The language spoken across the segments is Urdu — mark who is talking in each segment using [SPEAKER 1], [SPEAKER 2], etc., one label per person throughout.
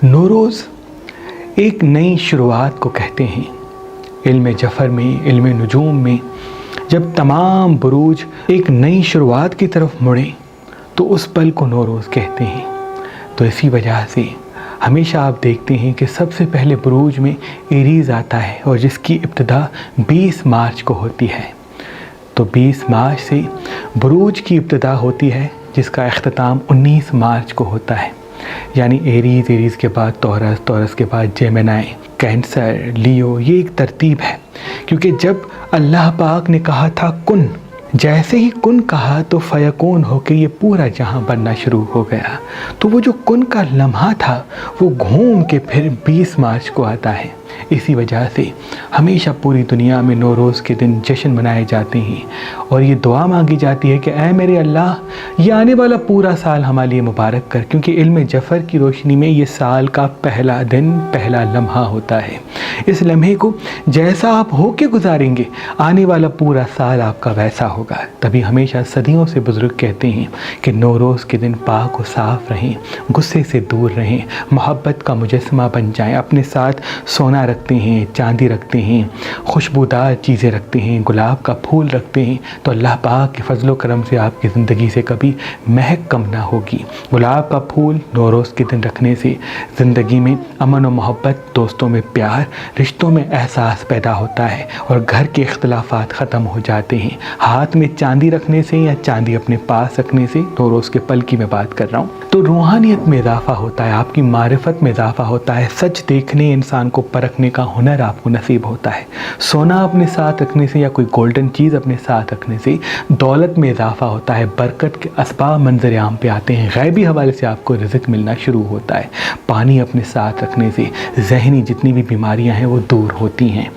[SPEAKER 1] نوروز ایک نئی شروعات کو کہتے ہیں۔ علم جفر میں، علم نجوم میں جب تمام بروج ایک نئی شروعات کی طرف مڑیں تو اس پل کو نوروز کہتے ہیں۔ تو اسی وجہ سے ہمیشہ آپ دیکھتے ہیں کہ سب سے پہلے بروج میں ایریز آتا ہے اور جس کی ابتدا 20 مارچ کو ہوتی ہے۔ تو 20 مارچ سے بروج کی ابتدا ہوتی ہے جس کا اختتام 19 مارچ کو ہوتا ہے، یعنی ایریز کے بعد تورس کے بعد جیمنائی، کینسر، لیو، یہ ایک ترتیب ہے، کیونکہ جب اللہ پاک نے کہا تھا کن، جیسے ہی کن کہا تو فیکون ہو کے یہ پورا جہاں بننا شروع ہو گیا۔ تو وہ جو کن کا لمحہ تھا وہ گھوم کے پھر 20 مارچ کو آتا ہے۔ اسی وجہ سے ہمیشہ پوری دنیا میں نوروز کے دن جشن منائے جاتے ہیں اور یہ دعا مانگی جاتی ہے کہ اے میرے اللہ، یہ آنے والا پورا سال ہمارے لیے مبارک کر، کیونکہ علم جفر کی روشنی میں یہ سال کا پہلا دن، پہلا لمحہ ہوتا ہے۔ اس لمحے کو جیسا آپ ہو کے گزاریں گے، آنے والا پورا سال آپ کا ویسا ہوگا۔ تبھی ہمیشہ صدیوں سے بزرگ کہتے ہیں کہ نوروز کے دن پاک و صاف رہیں، غصے سے دور رہیں، محبت کا مجسمہ بن جائیں، اپنے ساتھ سونا رکھتے ہیں، چاندی رکھتے ہیں، خوشبودار چیزیں رکھتے ہیں، گلاب کا پھول رکھتے ہیں، تو اللہ پاک کے فضل و کرم سے آپ کی زندگی سے کبھی مہک کم نہ ہوگی۔ گلاب کا پھول نوروز کے دن رکھنے سے زندگی میں امن و محبت، دوستوں میں پیار، رشتوں میں احساس پیدا ہوتا ہے اور گھر کے اختلافات ختم ہو جاتے ہیں۔ ہاتھ میں چاندی رکھنے سے یا چاندی اپنے پاس رکھنے سے، نوروز کے پل کی میں بات کر رہا ہوں، تو روحانیت میں اضافہ ہوتا ہے، آپ کی معرفت میں اضافہ ہوتا ہے، سچ دیکھنے، انسان کو پرکھنے کا ہنر آپ کو نصیب ہوتا ہے۔ سونا اپنے ساتھ رکھنے سے یا کوئی گولڈن چیز اپنے ساتھ رکھنے سے دولت میں اضافہ ہوتا ہے، برکت کے اسباب منظر عام پہ آتے ہیں، غیبی حوالے سے آپ کو رزق ملنا شروع ہوتا ہے۔ پانی اپنے ساتھ رکھنے سے ذہنی جتنی بھی بیماریاں ہیں وہ دور ہوتی ہیں۔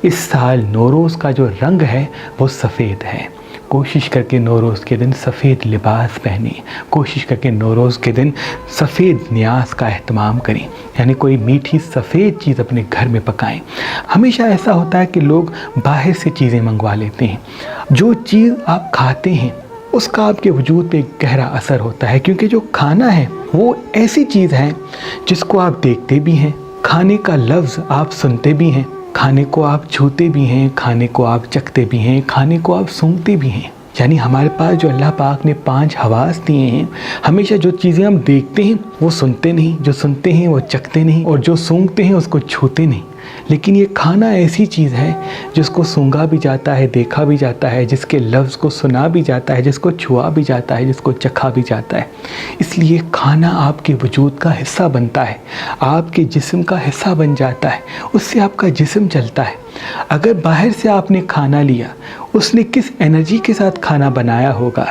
[SPEAKER 1] اس سال نوروز کا جو رنگ ہے وہ سفید ہے۔ کوشش کر کے نوروز کے دن سفید لباس پہنیں، کوشش کر کے نوروز کے دن سفید نیاز کا اہتمام کریں، یعنی کوئی میٹھی سفید چیز اپنے گھر میں پکائیں۔ ہمیشہ ایسا ہوتا ہے کہ لوگ باہر سے چیزیں منگوا لیتے ہیں، جو چیز آپ کھاتے ہیں اس کا آپ کے وجود پہ ایک گہرا اثر ہوتا ہے، کیونکہ جو کھانا ہے وہ ایسی چیز ہے جس کو آپ دیکھتے بھی ہیں، کھانے کا لفظ آپ سنتے بھی ہیں، کھانے کو آپ چھوتے بھی ہیں، کھانے کو آپ چکھتے بھی ہیں، کھانے کو آپ سونگھتے بھی ہیں۔ یعنی ہمارے پاس جو اللہ پاک نے 5 حواس دیے ہیں، ہمیشہ جو چیزیں ہم دیکھتے ہیں وہ سنتے نہیں، جو سنتے ہیں وہ چکھتے نہیں، اور جو سونگھتے ہیں اس کو چھوتے نہیں۔ لیکن یہ کھانا ایسی چیز ہے جس کو سونگھا بھی جاتا ہے، دیکھا بھی جاتا ہے، جس کے لفظ کو سنا بھی جاتا ہے، جس کو چھوا بھی جاتا ہے، جس کو چکھا بھی جاتا ہے۔ اس لیے کھانا آپ کے وجود کا حصہ بنتا ہے، آپ کے جسم کا حصہ بن جاتا ہے، اس سے آپ کا جسم چلتا ہے۔ اگر باہر سے آپ نے کھانا لیا، اس نے کس انرجی کے ساتھ کھانا بنایا ہوگا،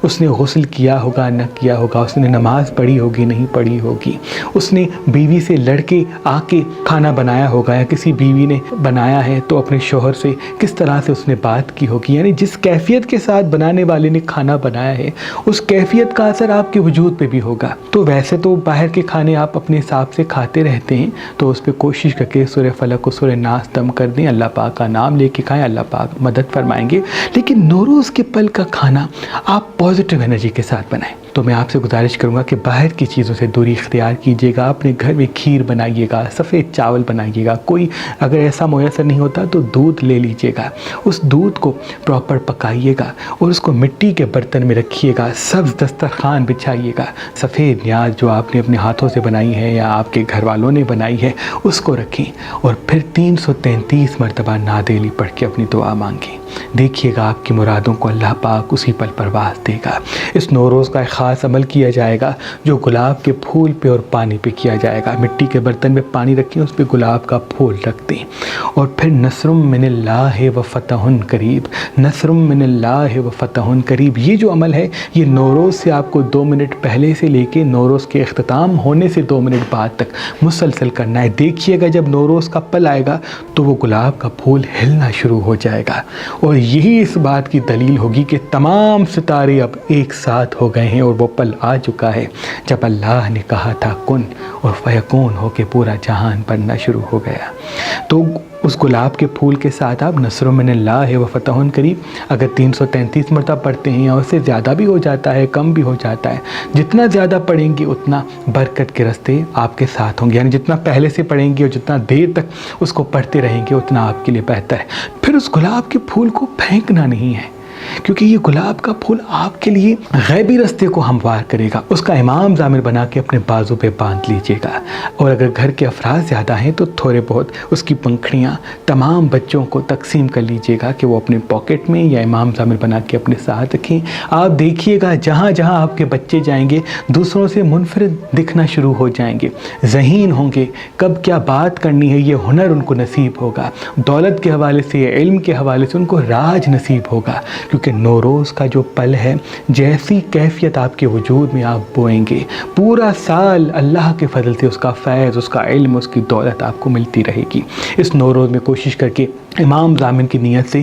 [SPEAKER 1] اس نے غسل کیا ہوگا نہ کیا ہوگا، اس نے نماز پڑھی ہوگی نہیں پڑھی ہوگی، اس نے بیوی سے لڑ کے آ کے کھانا بنایا ہوگا، یا کسی بیوی نے بنایا ہے تو اپنے شوہر سے کس طرح سے اس نے بات کی ہوگی، یعنی جس کیفیت کے ساتھ بنانے والے نے کھانا بنایا ہے اس کیفیت کا اثر آپ کے وجود پہ بھی ہوگا۔ تو ویسے تو باہر کے کھانے آپ اپنے حساب سے کھاتے رہتے ہیں، تو اس پہ کوشش کر کے سورہ فلق و سورہ ناس دم کر دیں، اللہ پاک کا نام لے کے کھائیں، اللہ پاک مدد فرمائیں گے۔ لیکن نوروز کے پل کا کھانا آپ پازیٹیو انرجی کے ساتھ بنائیں۔ تو میں آپ سے گزارش کروں گا کہ باہر کی چیزوں سے دوری اختیار کیجیے گا، اپنے گھر میں کھیر بنائیے گا، سفید چاول بنائیے گا، کوئی اگر ایسا میسر نہیں ہوتا تو دودھ لے لیجیے گا، اس دودھ کو پراپر پکائیے گا اور اس کو مٹی کے برتن میں رکھیے گا، سبز دسترخوان بچھائیے گا، سفید نیاز جو آپ نے اپنے ہاتھوں سے بنائی ہے یا آپ کے گھر والوں نے بنائی ہے اس کو رکھیں، اور پھر 333 مرتبہ نادیلی پڑھ کے اپنی دعا مانگیں۔ دیکھیے گا آپ کی مرادوں کو اللہ پاک اسی پل پرواز دے گا۔ اس نوروز کا ایک خاص عمل کیا جائے گا جو گلاب کے پھول پہ اور پانی پہ کیا جائے گا۔ مٹی کے برتن میں پانی رکھیں، اس پہ گلاب کا پھول رکھ دیں، اور پھر نصر من اللہ و فتح قریب، نصر من اللہ و فتح قریب، یہ جو عمل ہے یہ نوروز سے آپ کو 2 منٹ پہلے سے لے کے نوروز کے اختتام ہونے سے 2 منٹ بعد تک مسلسل کرنا ہے۔ دیکھیے گا جب نوروز کا پل آئے گا تو وہ گلاب کا پھول ہلنا شروع ہو جائے گا، اور یہی اس بات کی دلیل ہوگی کہ تمام ستارے اب ایک ساتھ ہو گئے ہیں اور اور وہ پل آ چکا ہے جب اللہ نے کہا تھا کن اور فیکون ہو کے پورا جہان بننا شروع ہو گیا۔ تو اس گلاب کے پھول کے ساتھ آپ نصر من اللہ و فتح قریب اگر 333 مرتبہ پڑھتے ہیں یا اس سے زیادہ بھی ہو جاتا ہے، کم بھی ہو جاتا ہے، جتنا زیادہ پڑھیں گے اتنا برکت کے راستے آپ کے ساتھ ہوں گے، یعنی جتنا پہلے سے پڑھیں گے اور جتنا دیر تک اس کو پڑھتے رہیں گے اتنا آپ کے لیے بہتر ہے۔ پھر اس گلاب کے پھول کو پھینکنا نہیں ہے، کیونکہ یہ گلاب کا پھول آپ کے لیے غیبی راستے کو ہموار کرے گا۔ اس کا امام ضامر بنا کے اپنے بازو پہ باندھ لیجئے گا، اور اگر گھر کے افراد زیادہ ہیں تو تھوڑے بہت اس کی پنکھڑیاں تمام بچوں کو تقسیم کر لیجئے گا کہ وہ اپنے پاکٹ میں یا امام ضامر بنا کے اپنے ساتھ رکھیں۔ آپ دیکھیے گا جہاں جہاں آپ کے بچے جائیں گے دوسروں سے منفرد دکھنا شروع ہو جائیں گے، ذہین ہوں گے، کب کیا بات کرنی ہے یہ ہنر ان کو نصیب ہوگا، دولت کے حوالے سے، علم کے حوالے سے ان کو راج نصیب ہوگا، کیونکہ نوروز کا جو پل ہے جیسی کیفیت آپ کے وجود میں آپ بوئیں گے پورا سال اللہ کے فضل سے اس کا فیض، اس کا علم، اس کی دولت آپ کو ملتی رہے گی۔ اس نوروز میں کوشش کر کے امام ضامن کی نیت سے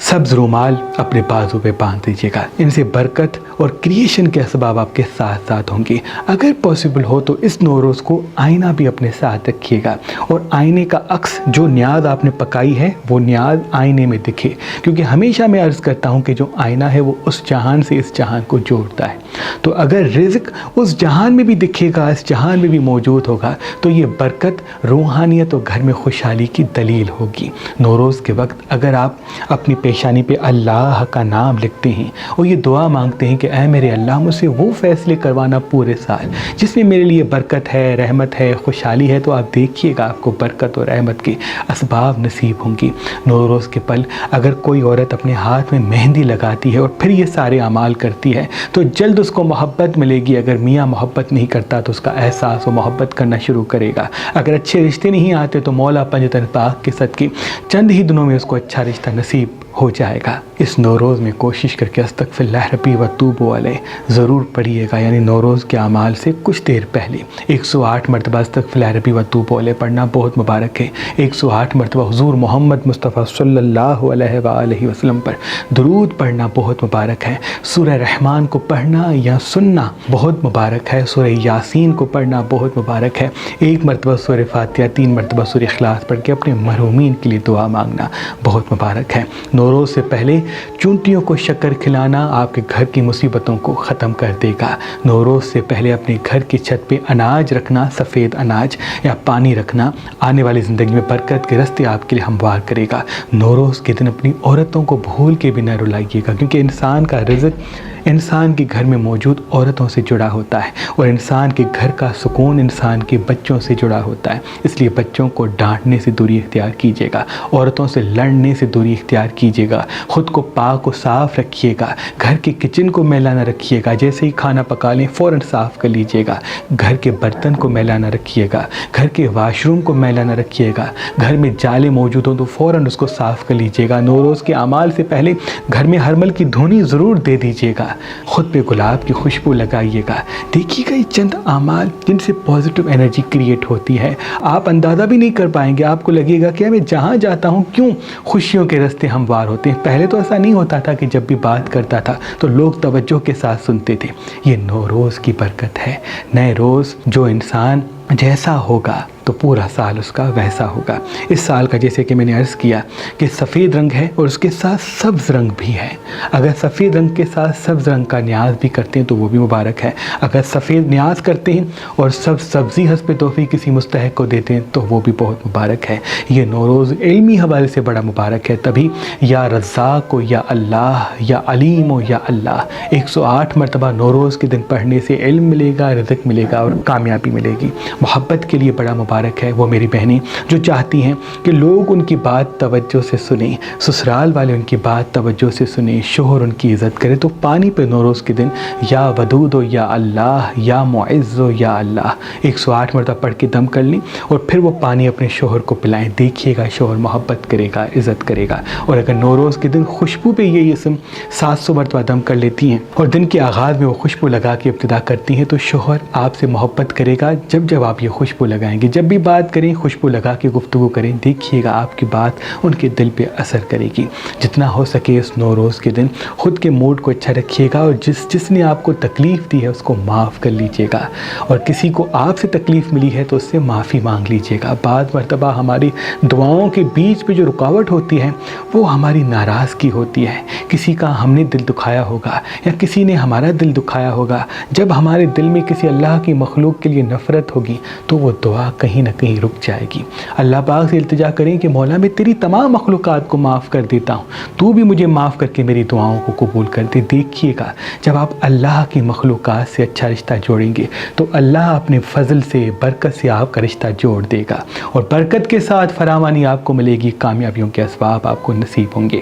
[SPEAKER 1] سبز رومال اپنے بازو پہ باندھ دیجیے گا، ان سے برکت اور کریشن کے اسباب آپ کے ساتھ ساتھ ہوں گے۔ اگر پاسبل ہو تو اس نوروز کو آئینہ بھی اپنے ساتھ رکھیے گا، اور آئینے کا عکس جو نیاز آپ نے پکائی ہے وہ نیاز آئینے میں دکھے، کیونکہ ہمیشہ میں عرض کرتا ہوں کہ جو آئینہ ہے وہ اس جہان سے اس جہان کو جوڑتا ہے، تو اگر رزق اس جہان میں بھی دکھے گا، اس جہان میں بھی موجود ہوگا تو یہ برکت، روحانیت اور گھر میں خوشحالی کی دلیل ہوگی۔ نوروز کے وقت اگر آپ اپنی پیشانی پہ اللہ کا نام لکھتے ہیں اور یہ دعا مانگتے ہیں کہ اے میرے اللہ مجھ سے وہ فیصلے کروانا پورے سال جس میں میرے لیے برکت ہے، رحمت ہے، خوشحالی ہے، تو آپ دیکھیے گا آپ کو برکت اور رحمت کے اسباب نصیب ہوں گی۔ نوروز کے پل اگر کوئی عورت اپنے ہاتھ میں مہندی لگاتی ہے اور پھر یہ سارے اعمال کرتی ہے تو جلد اس کو محبت ملے گی۔ اگر میاں محبت نہیں کرتا تو اس کا احساس و محبت کرنا شروع کرے گا۔ اگر اچھے رشتے نہیں آتے تو مولا پنجتن پاک کے صدقے چند ہی دنوں میں اس کو اچھا رشتہ نصیب ہو جائے گا۔ اس نوروز میں کوشش کر کے استغفر اللہ ربی و توب علیہ ضرور پڑھیے گا، یعنی نوروز کے اعمال سے کچھ دیر پہلے 108 مرتبہ استغفر اللہ ربی و توب علیہ پڑھنا بہت مبارک ہے۔ 108 مرتبہ حضور محمد مصطفیٰ صلی اللہ علیہ وآلہ وسلم پر درود پڑھنا بہت مبارک ہے۔ سورہ رحمان کو پڑھنا یا سننا بہت مبارک ہے۔ سورہ یاسین کو پڑھنا بہت مبارک ہے۔ 1 مرتبہ سورہ فاتحہ، 3 مرتبہ سورہ اخلاص پڑھ کے اپنے محرومین کے لیے دعا مانگنا بہت مبارک ہے۔ نوروز سے پہلے چونٹیوں کو شکر کھلانا آپ کے گھر کی مصیبتوں کو ختم کر دے گا۔ نوروز سے پہلے اپنے گھر کی چھت پہ اناج رکھنا، سفید اناج یا پانی رکھنا آنے والی زندگی میں برکت کے راستے آپ کے لیے ہموار کرے گا۔ نوروز کے دن اپنی عورتوں کو بھول کے بھی نہ رلائیے گا، کیونکہ انسان کا رزق انسان کے گھر میں موجود عورتوں سے جڑا ہوتا ہے، اور انسان کے گھر کا سکون انسان کے بچوں سے جڑا ہوتا ہے۔ اس لیے بچوں کو ڈانٹنے سے دوری اختیار کیجیے گا، عورتوں سے لڑنے سے دوری اختیار کیجیے گا، خود کو پاک و صاف رکھیے گا، گھر کے کچن کو میلا نہ رکھیے گا، جیسے ہی کھانا پکا لیں فوراً صاف کر لیجیے گا، گھر کے برتن کو میلا نہ رکھیے گا، گھر کے واش روم کو میلا نہ رکھیے گا، گھر میں جالے موجود ہوں تو فوراً اس کو صاف کر لیجیے گا۔ نوروز کے اعمال سے پہلے گھر میں ہرمل کی دھونی ضرور دے دیجیے گا، خود پہ گلاب کی خوشبو لگائیے گا۔ دیکھیے گا یہ چند اعمال جن سے پازیٹیو انرجی کریٹ ہوتی ہے، آپ اندازہ بھی نہیں کر پائیں گے، آپ کو لگے گا کہ میں جہاں جاتا ہوں کیوں خوشیوں کے راستے ہموار ہوتے ہیں۔ پہلے تو ایسا نہیں ہوتا تھا کہ جب بھی بات کرتا تھا تو لوگ توجہ کے ساتھ سنتے تھے۔ یہ نوروز کی برکت ہے۔ نئے روز جو انسان جیسا ہوگا تو پورا سال اس کا ویسا ہوگا۔ اس سال کا جیسے کہ میں نے عرض کیا کہ سفید رنگ ہے اور اس کے ساتھ سبز رنگ بھی ہے۔ اگر سفید رنگ کے ساتھ سبز رنگ کا نیاز بھی کرتے ہیں تو وہ بھی مبارک ہے۔ اگر سفید نیاز کرتے ہیں اور سبزی حسب توفیق کسی مستحق کو دیتے ہیں تو وہ بھی بہت مبارک ہے۔ یہ نوروز علمی حوالے سے بڑا مبارک ہے، تبھی یا رزاق ہو یا اللہ، یا علیم ہو یا اللہ، 108 مرتبہ نوروز کے دن پڑھنے سے علم ملے گا، رزق ملے گا اور کامیابی ملے گی۔ محبت کے لیے بڑا مبارک ہے وہ میری بہنیں جو چاہتی ہیں کہ لوگ ان کی بات توجہ سے سنیں، سسرال والے ان کی بات توجہ سے سنیں، شوہر ان کی عزت کرے، تو پانی پہ نوروز کے دن یا ودود ہو یا اللہ، یا معز ہو یا اللہ 108 مرتبہ پڑھ کے دم کر لیں اور پھر وہ پانی اپنے شوہر کو پلائیں۔ دیکھیے گا شوہر محبت کرے گا، عزت کرے گا۔ اور اگر نوروز کے دن خوشبو پہ یہ اسم 700 مرتبہ دم کر لیتی ہیں اور دن کے آغاز میں وہ خوشبو لگا کے ابتدا کرتی ہیں تو شوہر آپ سے محبت کرے گا۔ جب آپ یہ خوشبو لگائیں گے. جب بھی بات کریں خوشبو لگا کے گفتگو کریں, دیکھیے گا آپ کی بات ان کے دل پہ اثر کرے گی. جتنا ہو سکے اس نوروز کے دن خود کے موڈ کو اچھا رکھیے گا, اور جس نے آپ کو تکلیف دی ہے اس کو معاف کر لیجیے گا, اور کسی کو آپ سے تکلیف ملی ہے تو اس سے معافی مانگ لیجیے گا. بعض مرتبہ ہماری دعاؤں کے بیچ پہ جو رکاوٹ ہوتی ہے وہ ہماری ناراضگی ہوتی ہے. کسی کا ہم نے دل دکھایا ہوگا یا کسی نے ہمارا دل دکھایا ہوگا. جب ہمارے دل میں کسی اللہ کی مخلوق کے لیے نفرت ہوگی تو وہ دعا کہیں نہ کہیں رک جائے گی. اللہ پاک سے التجا کریں کہ مولا میں تیری تمام مخلوقات کو معاف کر دیتا ہوں, تو بھی مجھے معاف کر کے میری دعاؤں کو قبول کر دے. دیکھیے گا جب آپ اللہ کی مخلوقات سے اچھا رشتہ جوڑیں گے تو اللہ اپنے فضل سے برکت سے آپ کا رشتہ جوڑ دے گا, اور برکت کے ساتھ فراوانی آپ کو ملے گی, کامیابیوں کے اسباب آپ کو نصیب ہوں گے.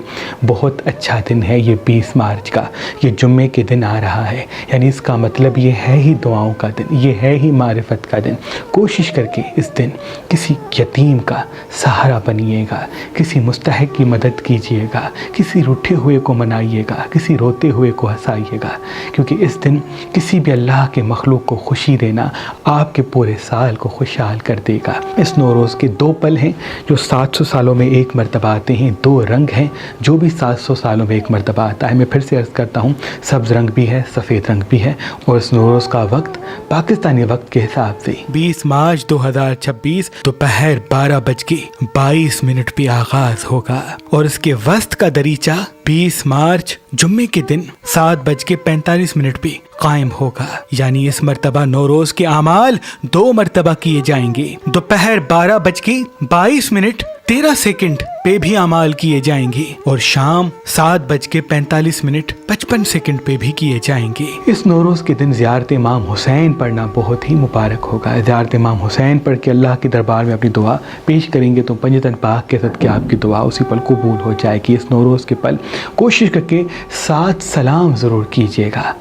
[SPEAKER 1] بہت اچھا دن ہے یہ 20 مارچ کا, یہ جمعے کے دن آ رہا ہے, یعنی اس کا مطلب یہ ہے ہی دعاؤں کا دن, یہ ہے ہی معرفت کا دن. کوشش کر کے اس دن کسی یتیم کا سہارا بنیے گا, کسی مستحق کی مدد کیجیے گا, کسی روٹھے ہوئے کو منائیے گا, کسی روتے ہوئے کو ہنسائیے گا, کیونکہ اس دن کسی بھی اللہ کے مخلوق کو خوشی دینا آپ کے پورے سال کو خوشحال کر دے گا. اس نوروز کے 2 پل ہیں جو 700 سالوں میں ایک مرتبہ آتے ہیں, 2 رنگ ہیں جو بھی 700 سالوں میں ایک مرتبہ آتا ہے. میں پھر سے عرض کرتا ہوں, سبز رنگ بھی ہے, سفید رنگ بھی ہے, اور اس نوروز کا وقت پاکستانی وقت کے حساب سے 20 مارچ 2026 دوپہر 12:22 پہ آغاز ہوگا, اور اس کے وسط کا دریچہ 20 مارچ جمعے کے دن 7:45 پہ قائم ہوگا. یعنی اس مرتبہ نوروز کے اعمال 2 مرتبہ کیے جائیں گے. دوپہر 12:22 پہ بھی اعمال کیے جائیں گے, اور شام 7:45 پہ بھی کیے جائیں گے. اس نوروز کے دن زیارت امام حسین پڑھنا بہت ہی مبارک ہوگا. زیارت امام حسین پڑھ کے اللہ کے دربار میں اپنی دعا پیش کریں گے تو پنجتن پاک کے صدقے آپ کی دعا اسی پل قبول ہو جائے گی. اس نوروز کے پل کوشش کر کے 7 سلام ضرور کیجیے گا,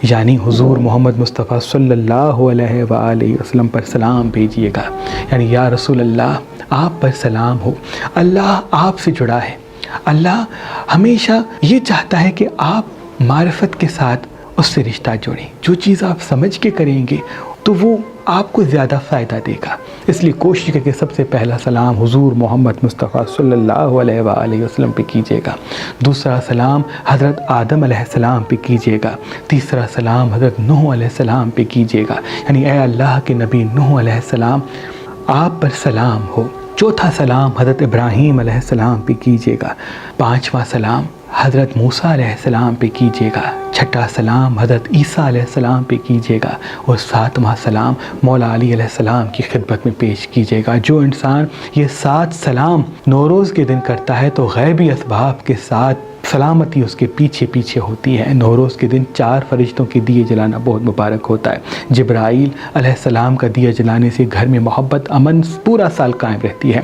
[SPEAKER 1] یعنی حضور محمد مصطفیٰ صلی اللہ علیہ وآلہ وسلم پر سلام بھیجیے گا. یعنی یا رسول اللہ آپ پر سلام ہو, اللہ آپ سے جڑا ہے, اللہ ہمیشہ یہ چاہتا ہے کہ آپ معرفت کے ساتھ اس سے رشتہ جوڑیں. جو چیز آپ سمجھ کے کریں گے تو وہ آپ کو زیادہ فائدہ دے گا. اس لیے کوشش کر کے سب سے پہلا سلام حضور محمد مصطفیٰ صلی اللہ علیہ وآلہ وسلم پہ کیجیے گا. دوسرا سلام حضرت آدم علیہ السلام پہ کیجیے گا. تیسرا سلام حضرت نوح علیہ السلام پہ کیجیے گا, یعنی اے اللہ کے نبی نوح علیہ السلام آپ پر سلام ہو. چوتھا سلام حضرت ابراہیم علیہ السلام پہ کیجیے گا. 5واں سلام حضرت موسیٰ علیہ السلام پہ کیجیے گا. 6واں سلام حضرت عیسیٰ علیہ السلام پہ کیجیے گا, اور 7واں سلام مولا علی علیہ السلام کی خدمت میں پیش کیجیے گا. جو انسان یہ 7 سلام نوروز کے دن کرتا ہے تو غیبی اسباب کے ساتھ سلامتی اس کے پیچھے پیچھے ہوتی ہے. نوروز کے دن 4 فرشتوں کے دیے جلانا بہت مبارک ہوتا ہے. جبرائیل علیہ السلام کا دیا جلانے سے گھر میں محبت امن پورا سال قائم رہتی ہے.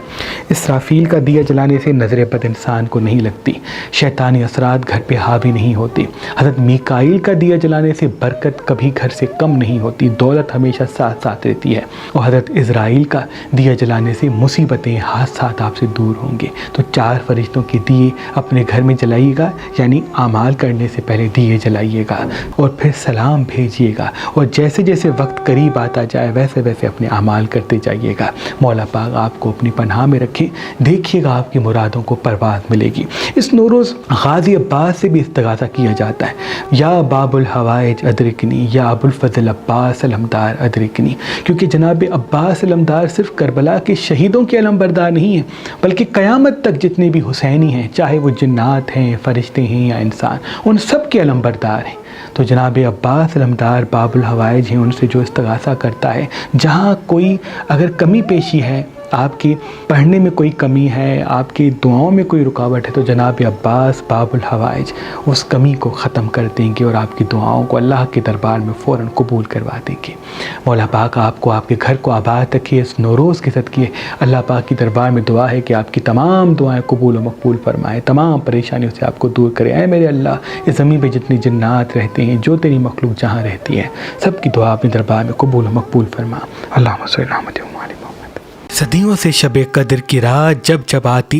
[SPEAKER 1] اسرافیل کا دیا جلانے سے نظر بد انسان کو نہیں لگتی, شیطانی اثرات گھر پہ حاوی نہیں ہوتے. حضرت میکائیل کا دیا جلانے سے برکت کبھی گھر سے کم نہیں ہوتی, دولت ہمیشہ ساتھ ساتھ رہتی ہے. اور حضرت اسرائیل کا دیا جلانے سے مصیبتیں حادثات آپ سے دور ہوں گے. تو 4 فرشتوں کے دیے اپنے گھر میں جلائیے گا, یعنی اعمال کرنے سے پہلے دیے جلائیے گا, اور پھر سلام بھیجیے گا, اور جیسے جیسے وقت قریب آتا جائے ویسے ویسے اپنے اعمال کرتے جائیے گا. مولا پاک آپ کو اپنی پناہ میں رکھے, دیکھیے گا آپ کی مرادوں کو پرواز ملے گی. اس نوروز غازی عباس سے بھی استغاثہ کیا جاتا ہے, یا باب الحوائج ادرکنی, یا ابو الفضل عباس علمدار ادرکنی, کیونکہ جناب عباس علمدار صرف کربلا کے شہیدوں کے علمبردار نہیں ہیں بلکہ قیامت تک جتنے بھی حسینی ہیں, چاہے وہ جنات ہیں, فرشتے ہیں یا انسان, ان سب کے علمبردار ہیں. تو جناب عباس علمدار باب الحوائج ہیں, ان سے جو استغاثہ کرتا ہے, جہاں کوئی اگر کمی پیشی ہے, آپ کی پڑھنے میں کوئی کمی ہے, آپ کی دعاؤں میں کوئی رکاوٹ ہے, تو جناب عباس باب الحوائج اس کمی کو ختم کر دیں گے اور آپ کی دعاؤں کو اللہ کے دربار میں فوراً قبول کروا دیں گے. مولا پاک آپ کو آپ کے گھر کو آباد رکھے. اس نوروز کے صدقے اللہ پاک کی دربار میں دعا ہے کہ آپ کی تمام دعائیں قبول و مقبول فرمائے, تمام پریشانیوں سے آپ کو دور کرے. اے میرے اللہ, اس زمین پہ جتنی جنات رہتے ہیں, جو تیری مخلوق جہاں رہتی ہے, سب کی دعا اپنے دربار میں قبول و مقبول فرما. اللہم صلی علی محمد. صدیوں سے شب قدر کی رات جب جب آتی